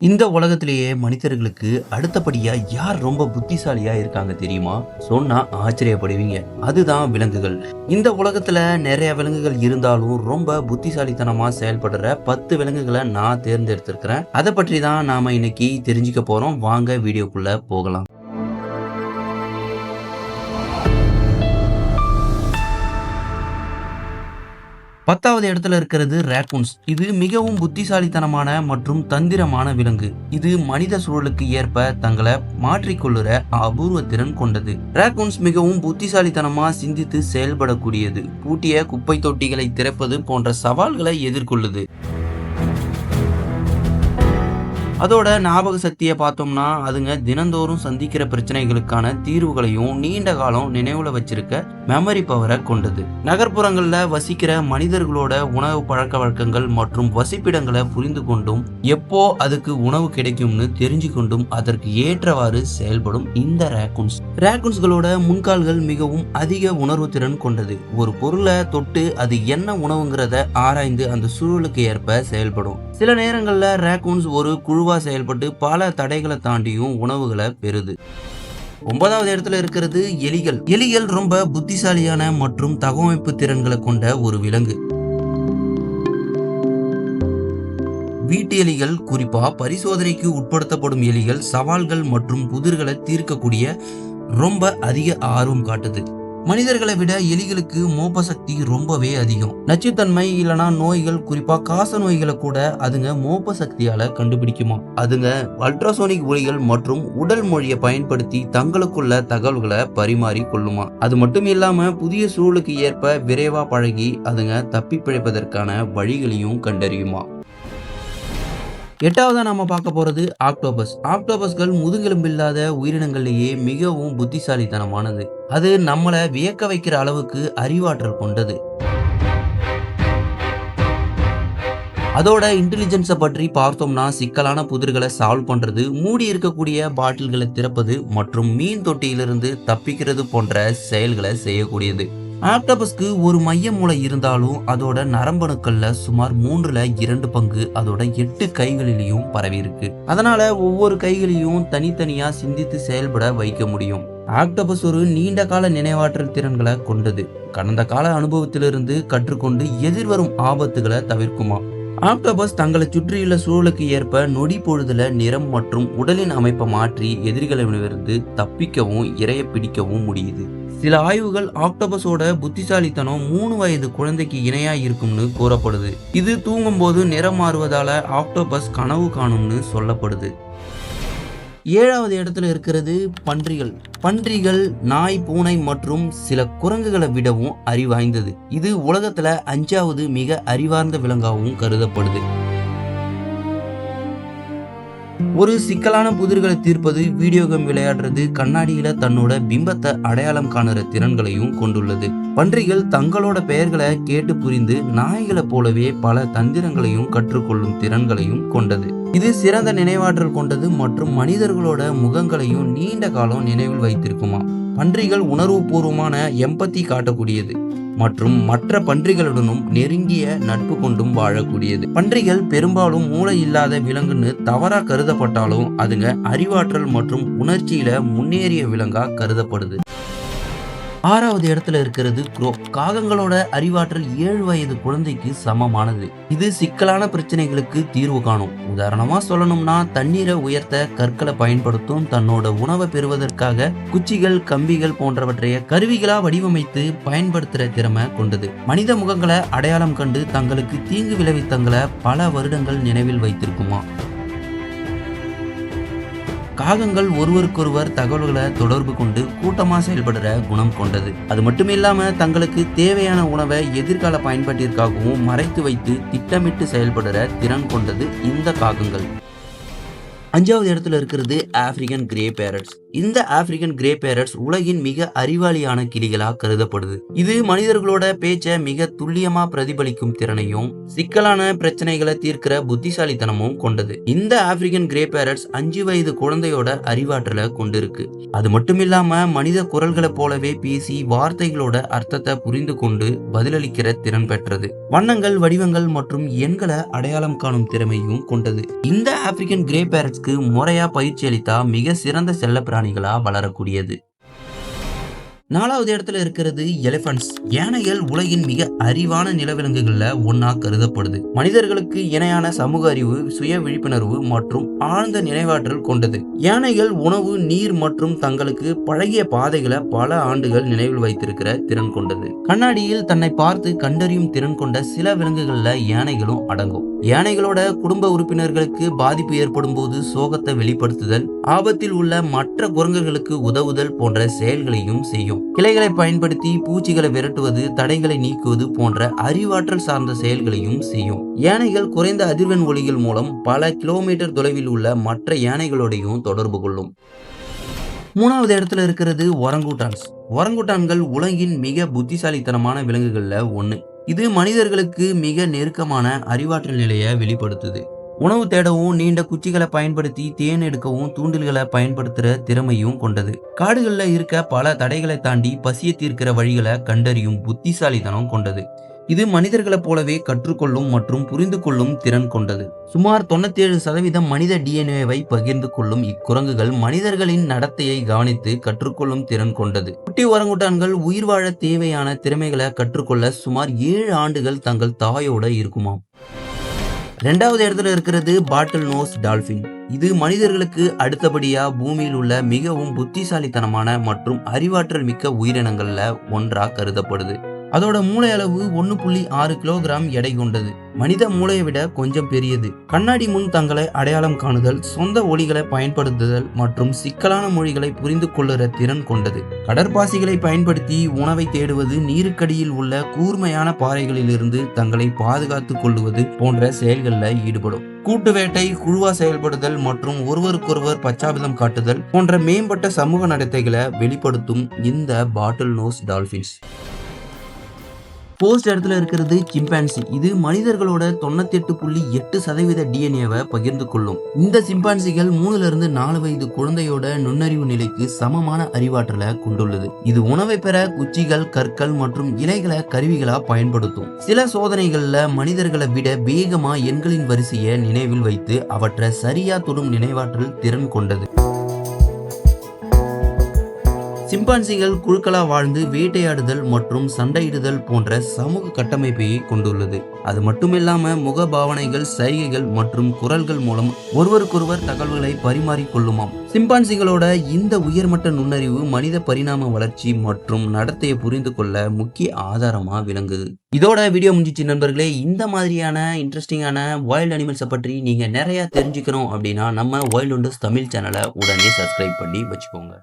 இந்த உலகத்திலேயே மனிதர்களுக்கு அடுத்தபடியா யார் ரொம்ப புத்திசாலியா இருக்காங்க தெரியுமா? சொன்னா ஆச்சரியப்படுவீங்க. அதுதான் விலங்குகள். இந்த உலகத்துல நிறைய விலங்குகள் இருந்தாலும் ரொம்ப புத்திசாலித்தனமா செயல்படுற 10 விலங்குகளை நான் தேர்ந்தெடுத்திருக்கிறேன். அதை பற்றி தான் நாம இன்னைக்கு தெரிஞ்சுக்க போறோம். வாங்க வீடியோக்குள்ள போகலாம். 10வது இடத்துல இருக்கிறது ரேக்கூன்ஸ். இது மிகவும் புத்திசாலித்தனமான மற்றும் தந்திரமான விலங்கு. இது மனித சூழலுக்கு ஏற்ப தங்களை மாற்றிக்கொள்ளுற அபூர்வ திறன் கொண்டது. ரேக்கூன்ஸ் மிகவும் புத்திசாலித்தனமா சிந்தித்து செயல்படக்கூடியது. பூட்டிய குப்பை தொட்டிகளை திறப்பது போன்ற சவால்களை எதிர்கொள்ளுது. அதோட ஞாபக சக்தியை பார்த்தோம்னா அதுங்க தினந்தோறும் சந்திக்கிற பிரச்சனைகளுக்கான தீர்வுகளையும் நீண்ட காலம் நினைவுல வச்சிருக்க மெமரி பவரை கொண்டது. நகர்ப்புறங்கள்ல வசிக்கிற மனிதர்களோட உணவு பழக்க வழக்கங்கள் மற்றும் வசிப்பிடங்களை புரிந்து கொண்டும் எப்போ அதுக்கு உணவு கிடைக்கும்னு தெரிஞ்சு கொண்டும் அதற்கு ஏற்றவாறு செயல்படும் இந்த ரேக்கூன்ஸ்களோட முன்கால்கள் மிகவும் அதிக உணர்வு திறன் கொண்டது. ஒரு பொருளை தொட்டு அது என்ன உணவுங்கிறத ஆராய்ந்து அந்த சூழலுக்கு ஏற்ப செயல்படும். சில நேரங்கள்ல ரேக்கூன்ஸ் ஒரு குழுவா செயல்பட்டு பல தடைகளை தாண்டியும் உணவுகளை பெறுது. 9வது இடத்துல இருக்கிறது எலிகள். எலிகள் ரொம்ப புத்திசாலியான மற்றும் தகவமைப்பு திறன்களை கொண்ட ஒரு விலங்கு. வீட்டு எலிகள், குறிப்பா பரிசோதனைக்கு உட்படுத்தப்படும் எலிகள், சவால்கள் மற்றும் புதிர்களை தீர்க்கக்கூடிய ரொம்ப அதிக ஆர்வம் காட்டுது. மனிதர்களை விட எலிகளுக்கு மோப்ப சக்தி ரொம்பவே அதிகம். நச்சுத்தன்மை இல்லனா நோய்கள், குறிப்பா காச நோய்களை கூட அதுங்க மோப்ப சக்தியால கண்டுபிடிக்குமா. அதுங்க அல்ட்ராசோனிக் ஒலிகள் மற்றும் உடல் மொழியை பயன்படுத்தி தங்களுக்குள்ள தகவல்களை பரிமாறி கொள்ளுமா. அது மட்டும் இல்லாம புதிய சூழலுக்கு ஏற்ப விரைவா பழகி அதுங்க தப்பி பிழைப்பதற்கான வழிகளையும் கண்டறியுமா. 8வது நாம பார்க்க போறது ஆக்டோபஸ். ஆக்டோபஸ்கள் முதுகெலும்பில்லாத உயிரினங்களிலேயே மிகவும் புத்திசாலித்தனமானது. அது நம்மளை வியக்க வைக்கிற அளவுக்கு அறிவாற்றல் கொண்டது. அதோட இன்டெலிஜென்ஸை பற்றி பார்த்தோம்னா சிக்கலான புதிர்களை சால்வ் பண்றது, மூடி இருக்கக்கூடிய பாட்டில்களை திறப்பது மற்றும் மீன் தொட்டியிலிருந்து தப்பிக்கிறது போன்ற செயல்களை செய்யக்கூடியது. ஆக்டோபஸ்க்கு ஒரு மைய மூளை இருந்தாலும் அதோட நரம்பணுக்கள்ல சுமார் 3/2 பங்கு அதோட 8 கைகளிலையும் பரவி இருக்கு. அதனால ஒவ்வொரு கைகளையும் தனித்தனியா சிந்தித்து செயல்பட வைக்க முடியும். ஆக்டோபஸ் ஒரு நீண்ட கால நினைவாற்றல் திறன்களை கொண்டது. கடந்த கால அனுபவத்திலிருந்து கற்றுக்கொண்டு எதிர்வரும் ஆபத்துகளை தவிர்க்குமா. ஆக்டோபஸ் தங்களை சுற்றியுள்ள சூழலுக்கு ஏற்ப நொடி பொழுதுல நிறம் மற்றும் உடலின் அமைப்பை மாற்றி எதிரிகளிடமிருந்து தப்பிக்கவும் இரைய பிடிக்கவும் முடியுது. சில ஆய்வுகள் ஆக்டோபஸோட புத்திசாலித்தனம் 3 வயது குழந்தைக்கு இணையா இருக்கும்னு கூறப்படுது. இது தூங்கும் போது நிறம் மாறுவதால ஆக்டோபஸ் கனவு காணும்னு சொல்லப்படுது. 7வது இடத்துல இருக்கிறது பன்றிகள். பன்றிகள் நாய், பூனை மற்றும் சில குரங்குகளை விடவும் அறிவாய்ந்தது. இது உலகத்துல 5வது மிக அறிவார்ந்த விலங்காகவும் கருதப்படுது. ஒரு சிக்கலான புதிர்களை தீர்ப்பது, வீடியோ கேம் விளையாடுறது, கண்ணாடியில தன்னோட பிம்பத்தை அடையாளம் காணுற திறன்களையும் கொண்டுள்ளது. பன்றிகள் தங்களோட பெயர்களை கேட்டு புரிந்து நாய்களை போலவே பல தந்திரங்களையும் கற்றுக்கொள்ளும் திறன்களையும் கொண்டது. இது சிறந்த நினைவாற்றல் கொண்டது மற்றும் மனிதர்களோட முகங்களையும் நீண்ட காலம் நினைவில் வைத்திருக்குமா. பன்றிகள் உணர்வு பூர்வமான எம்பத்தி காட்டக்கூடியது மற்றும் மற்ற பன்றிகளுடனும் நெருங்கிய நட்பு கொண்டும் வாழக்கூடியது. பன்றிகள் பெரும்பாலும் மூளை இல்லாத விலங்குன்னு தவறா கருதப்பட்டாலும் அதுங்க அறிவாற்றல் மற்றும் உணர்ச்சியில முன்னேறிய விலங்கா கருதப்படுது. 6வது இடத்துல இருக்கிறது க்ரோ. காகங்களோட அறிவாற்றல் 7 வயது குழந்தைக்கு சமமானது. இது சிக்கலான பிரச்சனைகளுக்கு தீர்வு காணும். உதாரணமா சொல்லணும்னா தண்ணீரை உயர்த்த கற்களை பயன்படுத்தும், தன்னோட உணவை பெறுவதற்காக குச்சிகள், கம்பிகள் போன்றவற்றைய கருவிகளா வடிவமைத்து பயன்படுத்துற திறமை கொண்டது. மனித முகங்களை அடையாளம் கண்டு தங்களுக்கு தீங்கு விளைவித்தங்களை பல வருடங்கள் நினைவில் வைத்திருக்குமா. காகங்கள் ஒருவருக்கொருவர் தகவல்களை தொடர்பு கொண்டு கூட்டமா செயல்படுற குணம் கொண்டது. அது மட்டும் இல்லாம தங்களுக்கு தேவையான உணவை எதிர்கால பயன்பாட்டிற்காகவும் மறைத்து வைத்து திட்டமிட்டு செயல்படுற திறன் கொண்டது இந்த காகங்கள். 5வது இடத்துல இருக்கிறது ஆப்பிரிக்கன் கிரே பேரட்ஸ். இந்த ஆப்பிரிக்கன் கிரே பேரட்ஸ் உலகின் மிக அறிவாளியான கிளிகளா கருதப்படுது. இது மனிதர்களோட பேச்ச மிக துல்லியமா பிரதிபலிக்கும் திறனையும் சிக்கலான பிரச்சனைகளை தீர்க்கிற புத்திசாலித்தனமும் கொண்டது. இந்த ஆப்பிரிக்கன் கிரே பேரட்ஸ் 5 வயது குழந்தையோட அறிவாற்றலை கொண்டிருக்கு. அது மட்டும் இல்லாம மனித குரல்களை போலவே பேசி வார்த்தைகளோட அர்த்தத்தை புரிந்து கொண்டு பதிலளிக்கிற திறன் பெற்றது. வண்ணங்கள், வடிவங்கள் மற்றும் எண்களை அடையாளம் காணும் திறமையும் கொண்டது. இந்த ஆப்பிரிக்கன் கிரே பேரட்ஸ்க்கு முறையா பயிற்சி அளித்தா மிக சிறந்த செல்ல பிராணிகளா வளரக்கூடியது. 4வது இடத்துல இருக்கிறது எலிபன்ட்ஸ். யானைகள் உலகின் மிக அறிவான நிலவிலங்குகள்ல ஒன்னா கருதப்படுது. மனிதர்களுக்கு இணையான சமூக அறிவு, சுய விழிப்புணர்வு மற்றும் ஆழ்ந்த நினைவாற்றல் கொண்டது. யானைகள் உணவு, நீர் மற்றும் தங்களுக்கு பழகிய பாதைகளை பல ஆண்டுகள் நினைவில் வைத்திருக்கிற திறன் கொண்டது. கண்ணாடியில் தன்னை பார்த்து கண்டறியும் திறன் கொண்ட சில விலங்குகள்ல யானைகளும் அடங்கும். யானைகளோட குடும்ப உறுப்பினர்களுக்கு பாதிப்பு ஏற்படும் போது சோகத்தை வெளிப்படுத்துதல், ஆபத்தில் உள்ள மற்ற குரங்குகளுக்கு உதவுதல் போன்ற செயல்களையும் செய்யும். கிளைகளை பயன்படுத்தி பூச்சிகளை விரட்டுவது, தடைகளை நீக்குவது போன்ற அறிவாற்றல் சார்ந்த செயல்களையும் செய்யும். யானைகள் குறைந்த அதிர்வெண் ஒலிகள் மூலம் பல கிலோமீட்டர் தொலைவில் உள்ள மற்ற யானைகளோடையும் தொடர்பு கொள்ளும். 3வது இடத்துல இருக்கிறது ஒரங்குட்டான்ஸ். ஒரங்குட்டான்கள் உலகின் மிக புத்திசாலித்தனமான விலங்குகள்ல ஒண்ணு. இது மனிதர்களுக்கு மிக நெருக்கமான அறிவாற்றல் நிலையை வெளிப்படுத்துது. உணவு தேடவும், நீண்ட குச்சிகளை பயன்படுத்தி தேன் எடுக்கவும் தூண்டில்களை பயன்படுத்துற திறமையும் கொண்டது. காடுகள்ல இருக்க பல தடைகளை தாண்டி பசியை தீர்க்கிற வழிகளை கண்டறியும் புத்திசாலித்தனம் கொண்டது. இது மனிதர்களைப் போலவே கற்றுக்கொள்ளும் மற்றும் புரிந்து கொள்ளும் திறன் கொண்டது. சுமார் 97% மனித டிஎன்ஏவை பகிர்ந்து கொள்ளும் இக்குரங்குகள் மனிதர்களின் நடத்தையை கவனித்து கற்றுக்கொள்ளும் திறன் கொண்டது. குட்டி ஒரங்குட்டான்கள் உயிர் வாழ தேவையான திறமைகளை கற்றுக்கொள்ள சுமார் 7 ஆண்டுகள் தங்கள் தாயோட இருக்குமாம். 2வது இடத்துல இருக்கிறது பாட்டில் நோஸ் டால்பின். இது மனிதர்களுக்கு அடுத்தபடியா பூமியில் உள்ள மிகவும் புத்திசாலித்தனமான மற்றும் அறிவாற்றல் மிக்க உயிரினங்கள்ல ஒன்றா கருதப்படுது. அதோட மூளை அளவு 1.6 கிலோகிராம் எடை கொண்டது. மனித மூளையை விட கொஞ்சம் பெரியது. கண்ணாடி முன் தங்களை அடையாளம் காணுதல், சொந்த ஒலிகளை பயன்படுத்துதல் மற்றும் சிக்கலான மொழிகளை புரிந்து கொள்ளுற திறன் கொண்டது. கடற்பாசிகளை பயன்படுத்தி உணவை தேடுவது, நீருக்கடியில் உள்ள கூர்மையான பாறைகளிலிருந்து தங்களை பாதுகாத்து கொள்ளுவது போன்ற செயல்களில் ஈடுபடும். கூட்டு வேட்டை, குழுவா செயல்படுதல் மற்றும் ஒருவருக்கொருவர் பச்சாபிதம் காட்டுதல் போன்ற மேம்பட்ட சமூக நடத்தைகளை வெளிப்படுத்தும் இந்த பாட்டில் நோஸ் டால்பின்ஸ். போஸ்ட் இடத்துல இருக்கிறது சிம்பான்சி. இது மனிதர்களோட 98.8% டிஎன்ஏவை பகிர்ந்து கொள்ளும். இந்த சிம்பான்சிகள் 3 to 4 வயது குழந்தையோட நுண்ணறிவு நிலைக்கு சமமான அறிவாற்றலை கொண்டுள்ளது. இது உணவை பெற குச்சிகள், கற்கள் மற்றும் இலைகளை கருவிகளா பயன்படுத்தும். சில சோதனைகள்ல மனிதர்களை விட வேகமா எண்களின் வரிசையை நினைவில் வைத்து அவற்றை சரியா தொடும் நினைவாற்றல் திறன் கொண்டது. சிம்பான்சிகள் குழுக்களா வாழ்ந்து வேட்டையாடுதல் மற்றும் சண்டையிடுதல் போன்ற சமூக கட்டமைப்பை கொண்டுள்ளது. அது மட்டுமில்லாம முக பாவனைகள், சைகைகள் மற்றும் குரல்கள் மூலம் ஒருவருக்கொருவர் தகவல்களை பரிமாறிக்கொள்ளுமாம். சிம்பான்சிகளோட இந்த உயர்மட்ட நுண்ணறிவு மனித பரிணாம வளர்ச்சி மற்றும் நடத்தையை புரிந்து கொள்ள முக்கிய ஆதாரமா விளங்குது. இதோட வீடியோ முடிஞ்சிச்சு நண்பர்களே. இந்த மாதிரியான இன்ட்ரெஸ்டிங்கான வைல்ட் அனிமல்ஸை பற்றி நீங்க நிறைய தெரிஞ்சுக்கணும் அப்படின்னா நம்ம வைல்ட் ஒண்டர்ஸ் தமிழ் சேனலை உடனே சப்ஸ்கிரைப் பண்ணி வச்சுக்கோங்க.